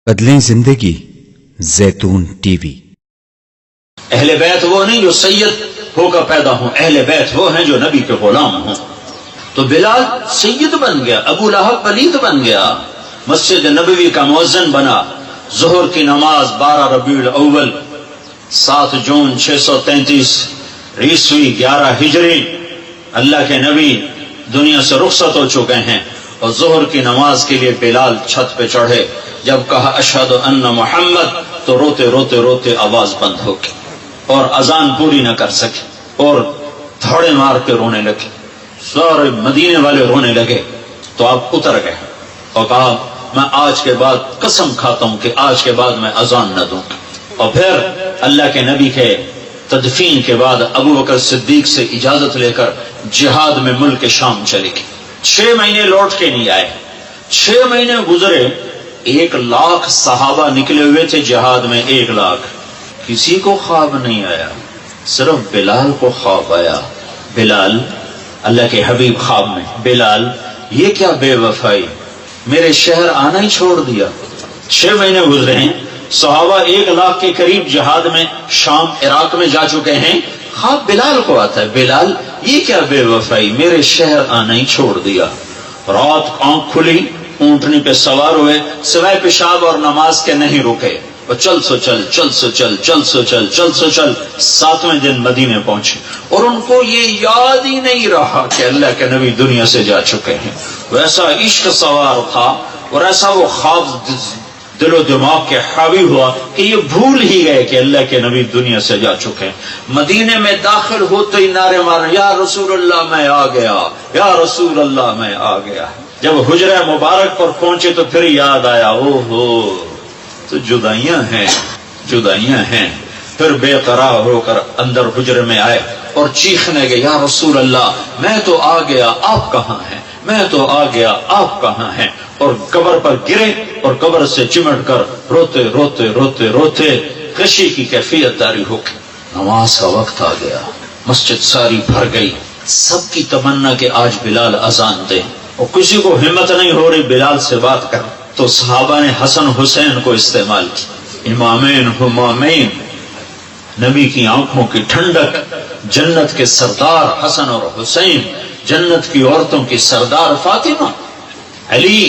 بدلیں زندگی زیتون ٹی وی۔ اہل بیت وہ نہیں جو سید ہو کر پیدا ہوں، اہل بیت وہ ہیں جو نبی کے غلام ہوں۔ تو بلال سید بن گیا، ابو لہب پلید بن گیا، مسجد نبوی کا مؤذن بنا۔ ظہر کی نماز 12 ربیع الاول 7 جون 633 عیسوی 11 ہجری، اللہ کے نبی دنیا سے رخصت ہو چکے ہیں، اور ظہر کی نماز کے لیے بلال چھت پہ چڑھے۔ جب کہا اشہد ان محمد تو روتے روتے روتے آواز بند ہو گئی اور اذان پوری نہ کر سکے، اور دھوڑے مار کے رونے لگے۔ سارے مدینے والے رونے لگے تو آپ اتر گئے اور کہا میں آج کے بعد قسم کھاتا ہوں کہ آج کے بعد میں اذان نہ دوں۔ اور پھر اللہ کے نبی کے تدفین کے بعد ابو بکر صدیق سے اجازت لے کر جہاد میں ملک شام چلے گئے۔ 6 مہینے لوٹ کے نہیں آئے، 6 مہینے گزرے، 1 لاکھ صحابہ نکلے ہوئے تھے جہاد میں، 1 لاکھ، کسی کو خواب نہیں آیا، صرف بلال کو خواب آیا۔ بلال، اللہ کے حبیب خواب میں، بلال یہ کیا بے وفائی، میرے شہر آنا ہی چھوڑ دیا۔ 6 مہینے گزرے ہیں، صحابہ 1 لاکھ کے قریب جہاد میں شام عراق میں جا چکے ہیں، خواب بلال کو آتا ہے، بلال یہ کیا بے وفائی، میرے شہر آنا ہی چھوڑ دیا۔ رات آنکھ کھلی، اونٹنی پہ سوار ہوئے، سوائے پیشاب اور نماز کے نہیں رکے، اور چل سو چل، چل سو چل، چل سو چل، چل سو چل، 7ویں دن مدینے پہنچے، اور ان کو یہ یاد ہی نہیں رہا کہ اللہ کے نبی دنیا سے جا چکے ہیں۔ ویسا عشق سوار تھا اور ایسا وہ خواب دل و دماغ کے حاوی ہوا کہ یہ بھول ہی گئے کہ اللہ کے نبی دنیا سے جا چکے ہیں۔ مدینے میں داخل ہوتے ہی نعرے مارے، یا رسول اللہ میں آ گیا، یا رسول اللہ میں آ گیا۔ جب حجرہ مبارک پر پہنچے تو پھر یاد آیا، او ہو تو جدائیاں ہیں، جدائیاں ہیں۔ پھر بے قرار ہو کر اندر حجرے میں آئے اور چیخنے گئے، یا رسول اللہ میں تو آ گیا، آپ کہاں ہیں، میں تو آ گیا، آپ کہاں ہیں، اور قبر پر گرے اور قبر سے چمٹ کر روتے روتے روتے روتے خشی کی کیفیت طاری ہو گئی۔ نماز کا وقت آ گیا، مسجد ساری بھر گئی، سب کی تمنا کہ آج بلال اذان دے، اور کسی کو ہمت نہیں ہو رہی بلال سے بات کر، تو صحابہ نے حسن حسین کو استعمال کی، امامین ہمامین، نبی کی آنکھوں کی ٹھنڈک، جنت کے سردار حسن اور حسین، جنت کی عورتوں کی سردار فاطمہ۔ علی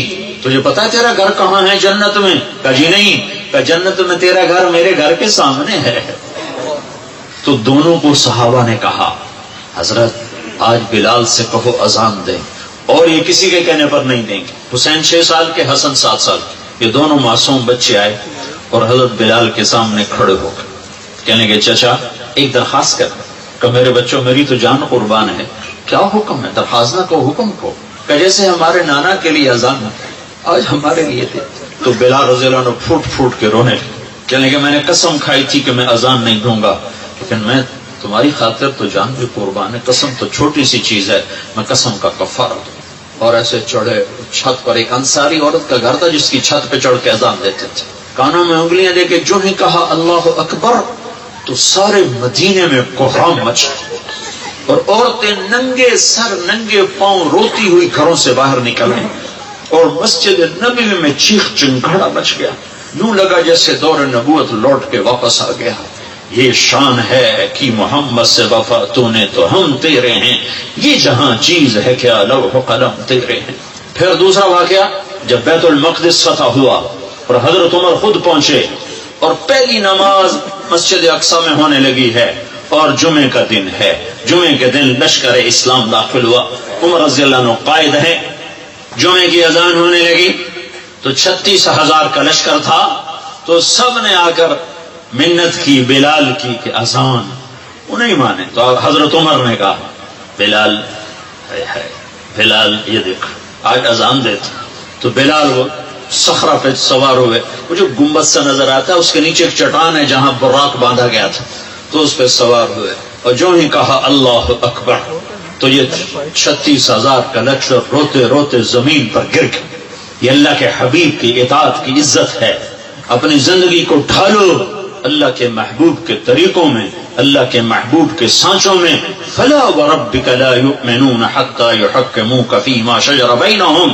تجھے پتا ہے تیرا گھر کہاں ہے جنت میں؟ کہا جی نہیں، کہا جنت میں تیرا گھر میرے گھر کے سامنے ہے۔ تو دونوں کو صحابہ نے کہا حضرت آج بلال سے کہو اذان دیں، اور یہ کسی کے کہنے پر نہیں دیں گے۔ حسین 6 سال کے، حسن 7 سال کے، یہ دونوں معصوم بچے آئے اور حضرت بلال کے سامنے کھڑے ہو گئے، کہنے کے چچا ایک درخواست کر، کہ میرے بچوں میری تو جان قربان ہے، کیا حکم ہے؟ درخواست نہ کو، حکم کو، کہ جیسے ہمارے نانا کے لیے اذان آج ہمارے لیے دے۔ تو بلال رضی اللہ عنہ پھوٹ پھوٹ کے رونے لگے، کہنے کہ میں نے قسم کھائی تھی کہ میں اذان نہیں دوں گا، لیکن میں تمہاری خاطر تو جان بھی قربان ہے، قسم تو چھوٹی سی چیز ہے، میں قسم کا کفارہ دوں۔ اور ایسے چڑھے چھت پر، ایک انصاری عورت کا گھر تھا جس کی چھت پہ چڑھ کے اذان دیتے تھے، کانوں میں انگلیاں دے کے جو ہی کہا اللہ اکبر تو سارے مدینے میں کوہرام مچ گیا، اور عورتیں ننگے سر ننگے پاؤں روتی ہوئی گھروں سے باہر نکلیں، اور مسجد نبوی میں چیخ چنگاڑا مچ گیا، یوں لگا جیسے دور نبوت لوٹ کے واپس آ گیا۔ یہ شان ہے کہ محمد سے وفا تو نے تو ہم تیرے ہیں، یہ جہاں چیز ہے کیا لوح و قلم تیرے ہیں۔ پھر دوسرا واقعہ، جب بیت المقدس فتح ہوا اور حضرت عمر خود پہنچے، اور پہلی نماز مسجد اقصی میں ہونے لگی ہے، اور جمعے کا دن ہے، جمعے کے دن لشکر اسلام داخل ہوا، عمر رضی اللہ عنہ قائد ہے، جمعے کی اذان ہونے لگی تو 36,000 کا لشکر تھا، تو سب نے آ کر منت کی بلال کی کہ اذان، وہ نہیں مانے، تو حضرت عمر نے کہا بلال بلال یہ دیکھ آج اذان دیتا۔ تو بلال وہ صخرہ پہ سوار ہوئے، وہ جو گنبد سا نظر آتا ہے اس کے نیچے ایک چٹان ہے جہاں براق باندھا گیا تھا، تو اس پہ سوار ہوئے، اور جو ہی کہا اللہ اکبر تو یہ 36,000 کا لشکر روتے روتے زمین پر گر گئے۔ یہ اللہ کے حبیب کی اطاعت کی عزت ہے، اپنی زندگی کو ڈھالو اللہ کے محبوب کے طریقوں میں، اللہ کے محبوب کے سانچوں میں۔ فلا وربک لا یؤمنون حتی یحکموک فیما شجر بینہم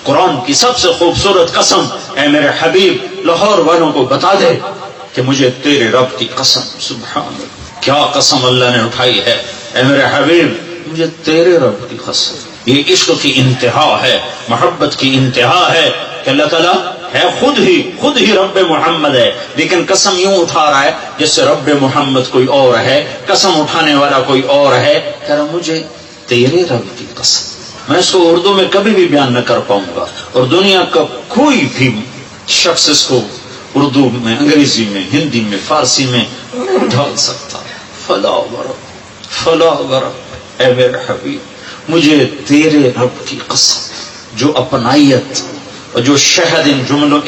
قرآن کی سب سے خوبصورت قسم، اے میرے حبیب لاہور والوں کو بتا دے کہ مجھے تیرے رب کی قسم، سبحان اللہ، کیا قسم اللہ نے اٹھائی ہے، اے میرے حبیب مجھے تیرے رب کی قسم۔ یہ عشق کی انتہا ہے، محبت کی انتہا ہے کہ اللہ تعالیٰ ہے خود ہی رب محمد ہے، لیکن قسم یوں اٹھا رہا ہے جس سے رب محمد کوئی اور ہے، قسم اٹھانے والا کوئی اور ہے، کہہ رہا مجھے تیرے رب کی قسم۔ میں اس کو اردو میں کبھی بھی بیان نہ کر پاؤں گا، اور دنیا کا کوئی بھی شخص اس کو اردو میں، انگریزی میں، ہندی میں، فارسی میں نہیں ڈھال سکتا۔ فلا ورب، اے میرے حبیب مجھے تیرے رب کی قسم، جو اپنائیت اور جو شہد ان جملوں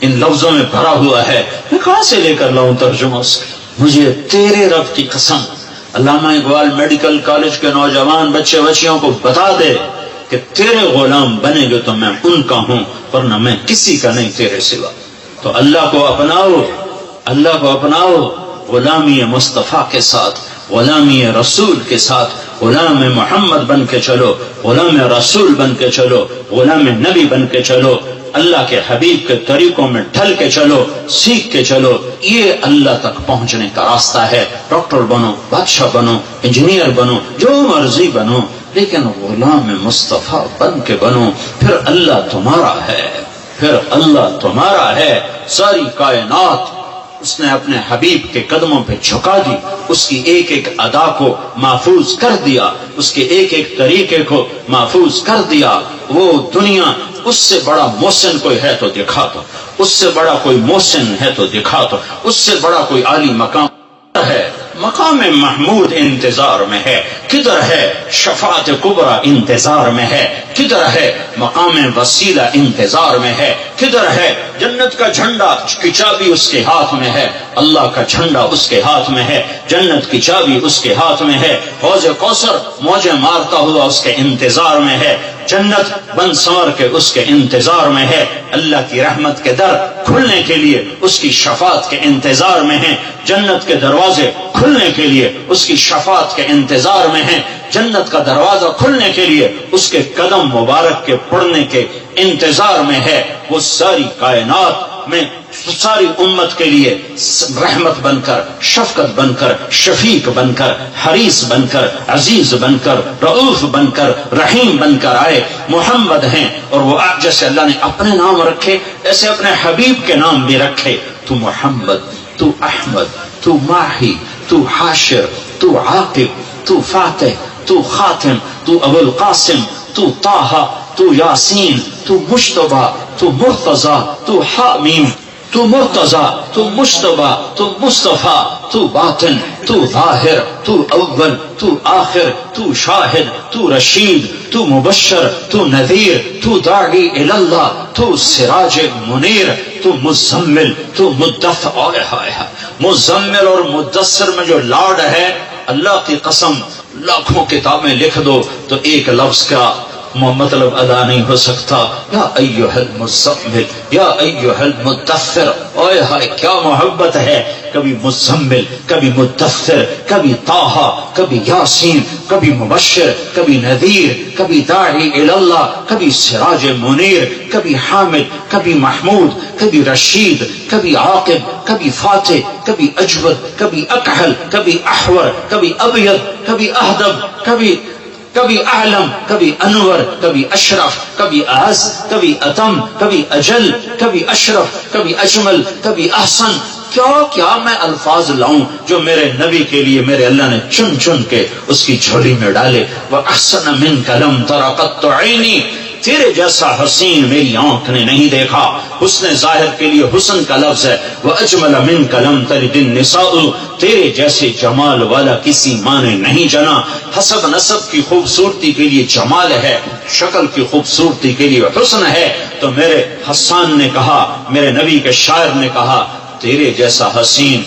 ان لفظوں میں بھرا ہوا ہے، میں کہاں سے لے کر لاؤں ترجمہ اس کا؟ مجھے تیرے رب کی قسم۔ علامہ اقبال میڈیکل کالج کے نوجوان بچے بچیوں کو بتا دے کہ تیرے غلام بنے گے تو میں ان کا ہوں، ورنہ میں کسی کا نہیں تیرے سوا۔ تو اللہ کو اپناؤ، اللہ کو اپناؤ، غلامی مصطفیٰ کے ساتھ، غلامی رسول کے ساتھ، غلام محمد بن کے چلو، غلام رسول بن کے چلو، غلام نبی بن کے چلو، اللہ کے حبیب کے طریقوں میں ڈھل کے چلو، سیکھ کے چلو۔ یہ اللہ تک پہنچنے کا راستہ ہے۔ ڈاکٹر بنو، بادشاہ بنو، انجینئر بنو، جو مرضی بنو، لیکن غلام مصطفیٰ بن کے بنو، پھر اللہ تمہارا ہے، پھر اللہ تمہارا ہے۔ ساری کائنات اس نے اپنے حبیب کے قدموں پہ جھکا دی، اس کی ایک ایک ادا کو محفوظ کر دیا، اس کے ایک ایک طریقے کو محفوظ کر دیا۔ وہ دنیا اس سے بڑا محسن کوئی ہے تو دکھا دو، اس سے بڑا کوئی محسن ہے تو دکھا دو، اس سے بڑا کوئی عالی مقام ہے۔ مقام محمود انتظار میں ہے، کدھر ہے شفاعت کبریٰ انتظار میں ہے، کدھر ہے مقام وسیلہ انتظار میں ہے، کدھر ہے جنت کا جھنڈا کی چابی اس کے ہاتھ میں ہے، اللہ کا جھنڈا اس کے ہاتھ میں ہے، جنت کی چابی اس کے ہاتھ میں ہے، حوض کوثر موجیں مارتا ہوا اس کے انتظار میں ہے، جنت بن سنور کے اس کے انتظار میں ہے، اللہ کی رحمت کے در کھلنے کے لیے اس کی شفاعت کے انتظار میں ہیں، جنت کے دروازے کھلنے کے لیے اس کی شفاعت کے انتظار میں ہیں، جنت کا دروازہ کھلنے کے لیے اس کے قدم مبارک کے پڑنے کے انتظار میں ہے۔ وہ ساری کائنات میں ساری امت کے لیے رحمت بن کر، شفقت بن کر، شفیق بن کر، حریص بن کر، عزیز بن کر، رؤوف بن کر، رحیم بن کر آئے۔ محمد ہیں، اور وہ جیسے اللہ نے اپنے نام رکھے ایسے اپنے حبیب کے نام بھی رکھے۔ تو محمد، تو احمد، تو ماہی، تو حاشر، تو عاقب، تو فاتح، تو خاتم، تو ابو القاسم، تو طٰہٰ، تو یاسین، تو مجتبیٰ، تو مرتضیٰ، تو حامیم، تو مرتضیٰ، تو مجتبیٰ، تو مصطفیٰ، تو باطن، تو ظاہر، تو اول، تو آخر، تو شاہد، تو رشید، تو مبشر، تو نذیر، تو داعی الی اللہ، تو سراج منیر، تو مزمل، تو مدثر۔ مزمل اور مدثر میں جو لاڈ ہے، اللہ کی قسم لاکھوں کتابیں لکھ دو تو ایک لفظ کا مطلب ادا نہیں ہو سکتا۔ یا ایھا المزمل، یا ایھا المدثر، اوئے ہائے کیا محبت ہے۔ کبھی مزمل، کبھی مدثر، کبھی طٰہٰ، کبھی یاسین، کبھی مبشر، کبھی نذیر، کبھی داعی الی اللہ، کبھی سراج منیر، کبھی حامد، کبھی محمود، کبھی رشید، کبھی عاقب، کبھی فاتح، کبھی اجود، کبھی اکحل، کبھی احور، کبھی ابیض، کبھی اہدب، کبھی اعلم، کبھی انور، کبھی اشرف، کبھی اعز، کبھی اتم، کبھی اجل، کبھی اشرف، کبھی اجمل، کبھی احسن۔ کیا کیا میں الفاظ لاؤں جو میرے نبی کے لیے میرے اللہ نے چن چن کے اس کی جھولی میں ڈالے۔ وَأَحْسَنَ مِنْكَ لَمْ تَرَ قَطُّ عَيْنِي، تیرے جیسا حسین میری آنکھ نے نہیں دیکھا۔ حسن ظاہر کے لیے حسن کا لفظ ہے۔ وَأَجْمَلَ مِنْكَ لَمْ تَلِدِ النِّسَاءُ، تیرے جیسے جمال والا کسی ماں نے نہیں جنا۔ حسب نسب کی خوبصورتی کے لیے جمال ہے، شکل کی خوبصورتی کے لیے حسن ہے۔ تو میرے حسان نے کہا، میرے نبی کے شاعر نے کہا، تیرے جیسا حسین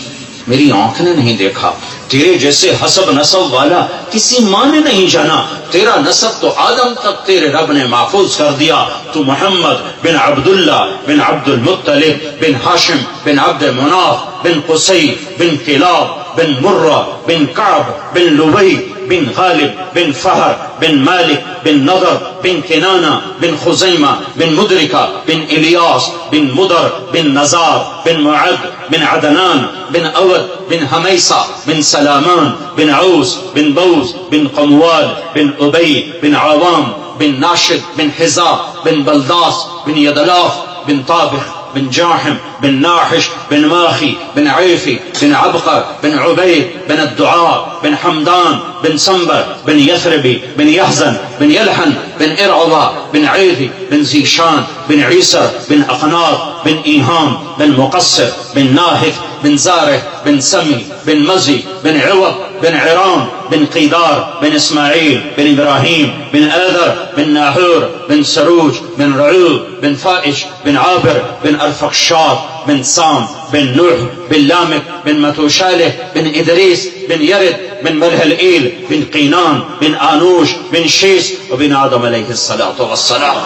میری آنکھ نے نہیں دیکھا، تیرے جیسے حسب نسب والا کسی ماں نے نہیں جانا۔ تیرا نسب تو آدم تک تیرے رب نے محفوظ کر دیا۔ تو محمد بن عبداللہ بن عبد المطلب بن ہاشم بن عبد مناف بن قصی بن کلاب بن مرہ بن کعب بن لبی بن غالب بن فہر بن مالک بن نضر بن کنانہ بن خزیمہ بن مدرکہ بن الیاس بن مدر بن نزار بن معد بن عدنان بن اود بن حمیسہ بن سلامان بن عوس بن بوز بن قموال بن ابی بن عوام بن ناشد بن حزا بن بلداس بن یدلاف بن طابخ بن جاحم بن ناحش بن ماخي بن عيفي بن عبقر بن عبيد بن الدعاء بن حمدان بن سنبر بن يثربي بن يحزن بن يلحن بن إرعضة بن عيذي بن زيشان بن عيسر بن أقناط بن إيهام بن مقصر بن ناهف بن زاره بن سمي بن مزي بن عوض بن عرام بن قيدار بن إسماعيل بن إبراهيم بن آذر بن ناحور بن سروج بن رعوب بن فائش بن عابر بن أرفقشاد بن سام بن نوح بن لامك بن متوشاله بن إدريس بن يرد بن ملهلئيل بن قينان بن آنوش بن شيس وبن آدم عليه الصلاة والسلام.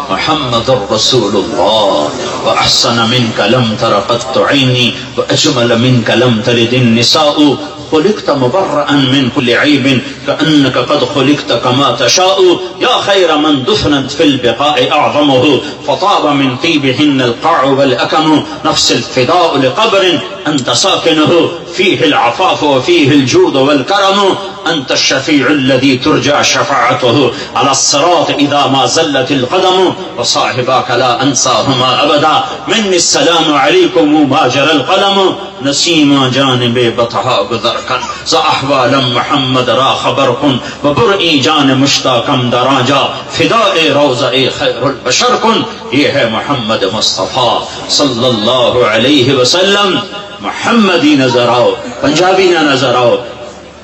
محمد رسول الله وأحسن منك لم تر قط عيني وأجمل منك لم تلد النساء خلقت مبرأ من كل عيب كأنك قد خلقت كما تشاء يا خير من دفنت في البقاء أعظمه فطاب من طيبهن القاع والأكم نفس الفداء لقبر أنت ساكنه فيه العفاف وفيه الجود والكرم أنت الشفيع الذي ترجى شفاعته على الصراط إذا ما زلت القدم وصاحباك لا أنساهما أبدا مني السلام عليكم ما جرى القلم نسيما جانب بطها بذركا زأحوالا محمد را خبركن وبرئي جان مشتاقم دراجا فداء روضہ خیر البشر کن. یہ ہے محمد مصطفیٰ صلی اللہ علیہ وسلم. محمدی نظر آؤ، پنجابی نہ نظر آؤ،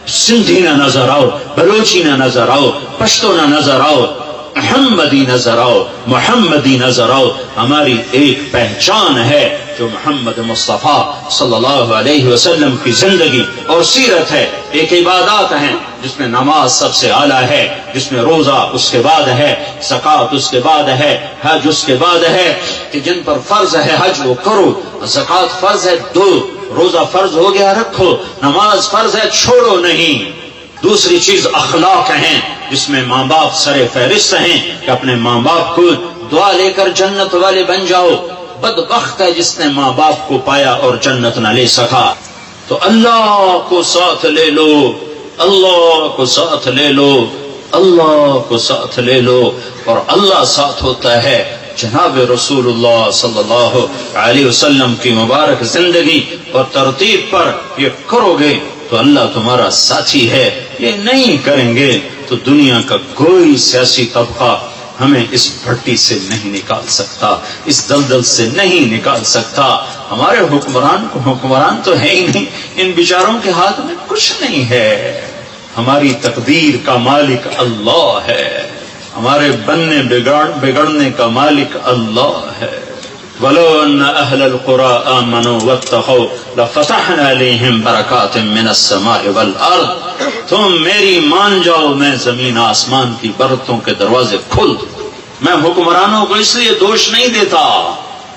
سندھی نہ نظر آؤ، بلوچی نہ نظر آؤ، پشتو نہ نظر آؤ، محمدی نظر آؤ، محمدی نظر آؤ. ہماری ایک پہچان ہے جو محمد مصطفیٰ صلی اللہ علیہ وسلم کی زندگی اور سیرت ہے. ایک عبادات ہیں جس میں نماز سب سے اعلیٰ ہے، جس میں روزہ اس کے بعد ہے، زکوٰۃ اس کے بعد ہے، حج اس کے بعد ہے کہ جن پر فرض ہے حج وہ کرو، زکوٰۃ فرض ہے دو، روزہ فرض ہو گیا رکھو، نماز فرض ہے چھوڑو نہیں. دوسری چیز اخلاق ہیں جس میں ماں باپ سر فہرست ہیں کہ اپنے ماں باپ کو دعا لے کر جنت والے بن جاؤ. بدبخت ہے جس نے ماں باپ کو پایا اور جنت نہ لے سکا. تو اللہ کو ساتھ لے لو، اللہ کو ساتھ لے لو، اللہ کو ساتھ لے لو اور اللہ ساتھ ہوتا ہے. جناب رسول اللہ صلی اللہ علیہ وسلم کی مبارک زندگی اور ترتیب پر یہ کرو گے تو اللہ تمہارا ساتھی ہے. یہ نہیں کریں گے تو دنیا کا کوئی سیاسی طبقہ ہمیں اس بھٹی سے نہیں نکال سکتا، اس دلدل سے نہیں نکال سکتا. ہمارے حکمران تو ہے ہی نہیں، ان بیچاروں کے ہاتھ میں کچھ نہیں ہے. ہماری تقدیر کا مالک اللہ ہے، ہمارے بننے بگڑنے کا مالک اللہ ہے. وَلَوْ أَنَّ أَهْلَ الْقُرَىٰ آمَنُوا وَاتَّقَوْا لَفَتَحْنَا عَلَيْهِمْ بَرَكَاتٍ مِّنَ السَّمَاءِ وَالْأَرْضِ. تم میری مان جاؤ، میں زمین آسمان کی برکتوں کے دروازے کھول دوں. میں حکمرانوں کو اس لیے دوش نہیں دیتا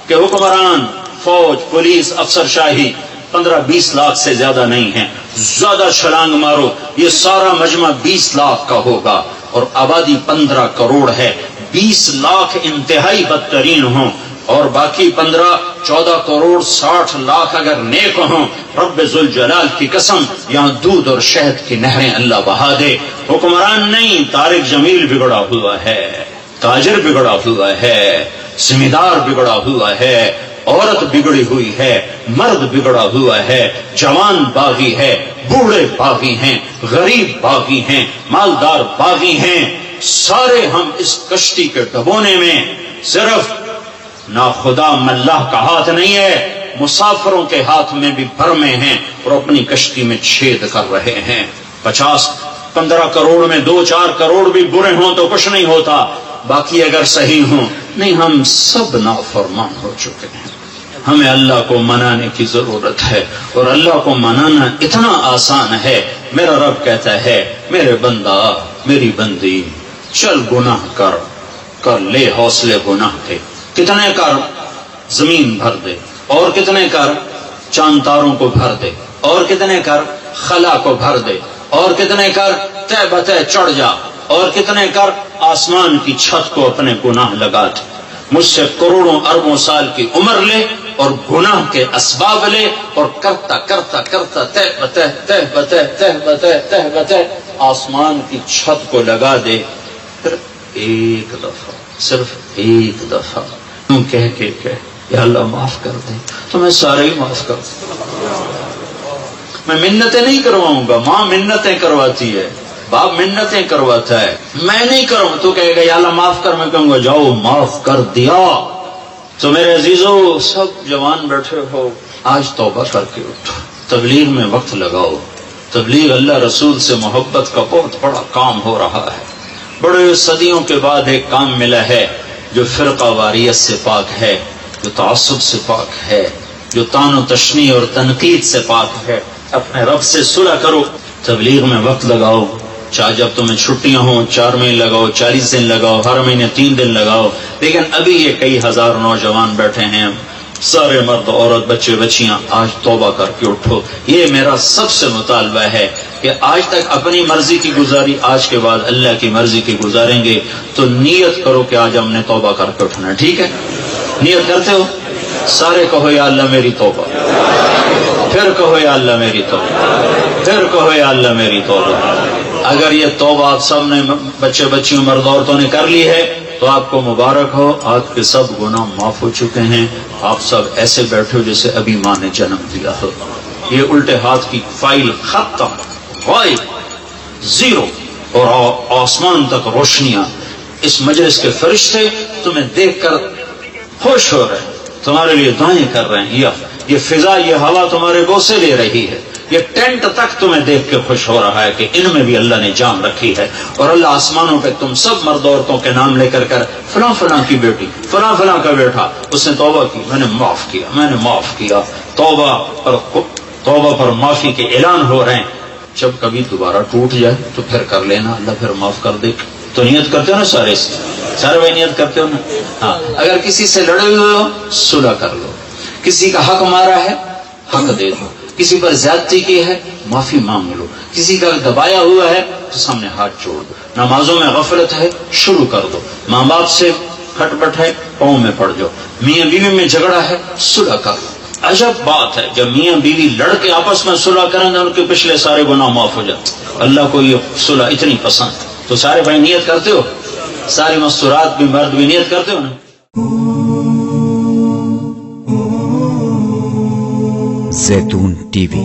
کہ حکمران، فوج، پولیس، افسر شاہی 15-20 لاکھ سے زیادہ نہیں ہیں. زیادہ چھلانگ مارو، یہ سارا مجمع 20 لاکھ کا ہوگا اور آبادی 15 کروڑ ہے. 20 لاکھ انتہائی بدترین ہوں اور باقی 15-14 کروڑ 60 لاکھ اگر نیک ہوں، رب ذوالجلال کی قسم یہاں دودھ اور شہد کی نہریں اللہ بہا دے. حکمران نہیں، طارق جمیل بگڑا ہوا ہے، تاجر بگڑا ہوا ہے، زمیندار بگڑا ہوا ہے، عورت بگڑی ہوئی ہے، مرد بگڑا ہوا ہے، جوان باغی ہے، بوڑھے باغی ہیں، غریب باغی ہیں، مالدار باغی ہیں. سارے ہم اس کشتی کے ڈبونے میں صرف ناخدا ملاح کا ہاتھ نہیں ہے، مسافروں کے ہاتھ میں بھی بھرمے ہیں اور اپنی کشتی میں چھید کر رہے ہیں. 50-15 کروڑ میں 2-4 کروڑ بھی برے ہوں تو کچھ نہیں ہوتا، باقی اگر صحیح ہوں نہیں. ہم سب نافرمان ہو چکے ہیں. ہمیں اللہ کو منانے کی ضرورت ہے اور اللہ کو منانا اتنا آسان ہے. میرا رب کہتا ہے میرے بندہ، میری بندی، چل گناہ کر لے حوصلے گناہ کے. کتنے کر؟ زمین بھر دے، اور کتنے کر؟ چاند تاروں کو بھر دے، اور کتنے کر؟ خلا کو بھر دے، اور کتنے کر تہ بتہ چڑھ جا، اور کتنے کر آسمان کی چھت کو اپنے گناہ لگا دے، مجھ سے کروڑوں اربوں سال کی عمر لے اور گناہ کے اسباب لے، اور کرتا کرتا کرتا تہ بتہ تہ بتہ تہ بتہ تہ بتہ آسمان کی چھت کو لگا دے، پھر ایک دفعہ، صرف ایک دفعہ تم کہہ کے کہ یا اللہ معاف کر دے، تو میں سارے ہی معاف کر دوں۔ میں منتیں نہیں کرواؤں گا، ماں منتیں کرواتی ہے، باپ منتیں کرواتا ہے، میں نہیں کروں۔ تو کہے گا یا اللہ معاف کر، میں کہوں گا جاؤ معاف کر دیا۔ تو میرے عزیزو، سب جوان بیٹھے ہو، آج توبہ کر کے اٹھو، تبلیغ میں وقت لگاؤ۔ تبلیغ اللہ رسول سے محبت کا بہت بڑا کام ہو رہا ہے، بڑے صدیوں کے بعد ایک کام ملا ہے جو فرقہ واریت سے پاک ہے، جو تعصب سے پاک ہے، جو طعن و تشنیع اور تنقید سے پاک ہے۔ اپنے رب سے صلح کرو، تبلیغ میں وقت لگاؤ، چاہے جب تمہیں چھٹیاں ہوں 4 مہینے لگاؤ، 40 دن لگاؤ، ہر مہینے 3 دن لگاؤ، لیکن ابھی یہ کئی ہزار نوجوان بیٹھے ہیں، سارے مرد عورت بچے بچیاں، آج توبہ کر کے اٹھو۔ یہ میرا سب سے مطالبہ ہے کہ آج تک اپنی مرضی کی گزاری، آج کے بعد اللہ کی مرضی کی گزاریں گے، تو نیت کرو کہ آج ہم نے توبہ کر کے اٹھنا ہے، ٹھیک ہے؟ نیت کرتے ہو؟ سارے کہو یا اللہ میری توبہ، پھر کہو یا اللہ میری توبہ، پھر کہو یا اللہ میری توبہ۔ اگر یہ توبہ آپ سب نے، بچے بچیوں مرد عورتوں نے کر لی ہے، تو آپ کو مبارک ہو، آپ کے سب گناہ معاف ہو چکے ہیں۔ آپ سب ایسے بیٹھے ہو جیسے ابھی ماں نے جنم دیا ہو۔ یہ الٹے ہاتھ کی فائل ختم، غائب، زیرو، اور آسمان تک روشنیاں۔ اس مجلس کے فرشتے تمہیں دیکھ کر خوش ہو رہے ہیں، تمہارے لیے دعائیں کر رہے ہیں، یہ فضا، یہ ہوا تمہارے بوسے لے رہی ہے، یہ ٹینٹ تک تمہیں دیکھ کے خوش ہو رہا ہے کہ ان میں بھی اللہ نے جان رکھی ہے۔ اور اللہ آسمانوں پہ تم سب مرد عورتوں کے نام لے کر فلاں فلاں کی بیٹی، فلاں فلاں کا بیٹا، اس نے توبہ کی، میں نے معاف کیا، میں نے معاف کیا۔ توبہ پر معافی کے اعلان ہو رہے ہیں۔ جب کبھی دوبارہ ٹوٹ جائے تو پھر کر لینا، اللہ پھر معاف کر دے۔ تو نیت کرتے ہو نا سارے بھائی نیت کرتے ہو نا؟ ہاں، اگر کسی سے لڑے ہوئے ہو صلح کر لو، کسی کا حق مارا ہے حق دے دو، کسی پر زیادتی کی ہے معافی مانگ لو، کسی کا دبایا ہوا ہے تو سامنے ہاتھ جوڑ دو، نمازوں میں غفلت ہے شروع کر دو، ماں باپ سے کھٹ پٹ ہے پاؤں میں پڑ جاؤ، میاں بیوی میں جھگڑا ہے صلح کر لو۔ عجب بات ہے، جب میاں بیوی لڑ کے آپس میں صلح کریں گے ان کے پچھلے سارے گناہ معاف ہو جاتے۔ اللہ کو یہ صلح اتنی پسند ہے۔ تو سارے بھائی نیت کرتے ہو؟ ساری مستورات بھی مرد بھی نیت کرتے ہو نا؟ زیتون ٹی وی